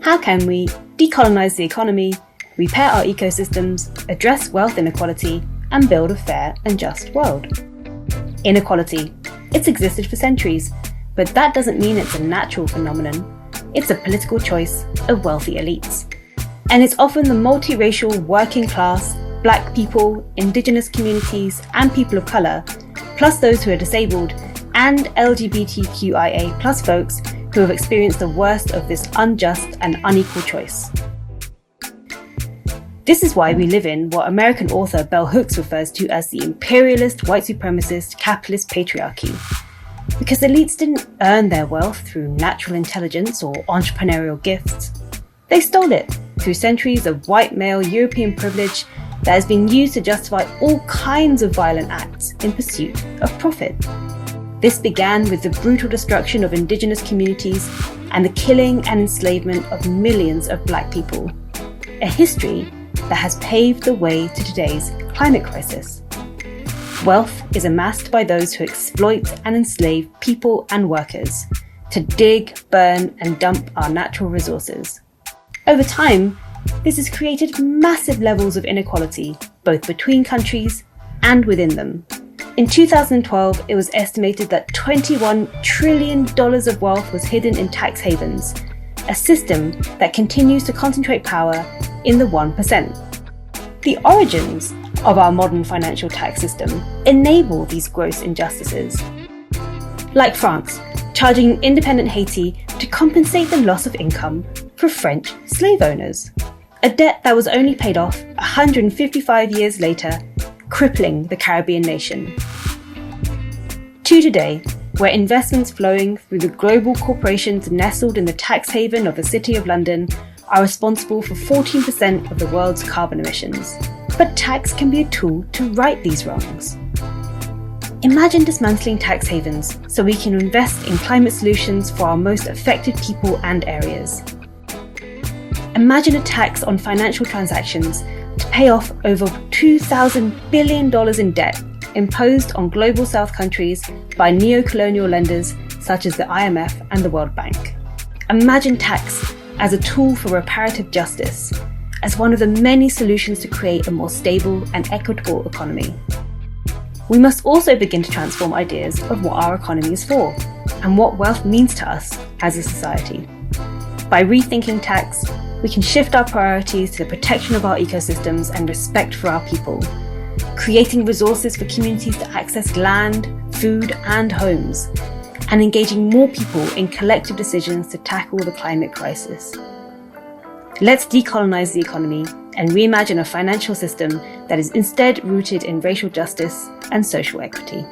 How can we decolonize the economy, repair our ecosystems, address wealth inequality, and build a fair and just world? Inequality. It's existed for centuries, but that doesn't mean it's a natural phenomenon. It's a political choice of wealthy elites. And it's often the multiracial working class, black people, indigenous communities, and people of colour, plus those who are disabled, and LGBTQIA+ folks who have experienced the worst of this unjust and unequal choice. This is why we live in what American author Bell Hooks refers to as the imperialist, white supremacist, capitalist patriarchy. Because elites didn't earn their wealth through natural intelligence or entrepreneurial gifts. They stole it through centuries of white male European privilege that has been used to justify all kinds of violent acts in pursuit of profit. This began with the brutal destruction of indigenous communities and the killing and enslavement of millions of black people. A history that has paved the way to today's climate crisis. Wealth is amassed by those who exploit and enslave people and workers to dig, burn, and dump our natural resources. Over time, this has created massive levels of inequality, both between countries and within them. In 2012, it was estimated that $21 trillion of wealth was hidden in tax havens, a system that continues to concentrate power in the 1%. The origins of our modern financial tax system enable these gross injustices. Like France, charging independent Haiti to compensate the loss of income for French slave owners, a debt that was only paid off 155 years later, crippling the Caribbean nation. To today, where investments flowing through the global corporations nestled in the tax haven of the City of London are responsible for 14% of the world's carbon emissions. But tax can be a tool to right these wrongs. Imagine dismantling tax havens so we can invest in climate solutions for our most affected people and areas. Imagine a tax on financial transactions to pay off over $2,000 billion in debt imposed on global South countries by neo-colonial lenders such as the IMF and the World Bank. Imagine tax as a tool for reparative justice, as one of the many solutions to create a more stable and equitable economy. We must also begin to transform ideas of what our economy is for and what wealth means to us as a society. By rethinking tax, we can shift our priorities to the protection of our ecosystems and respect for our people, creating resources for communities to access land, food, and homes, and engaging more people in collective decisions to tackle the climate crisis. Let's decolonize the economy and reimagine a financial system that is instead rooted in racial justice and social equity.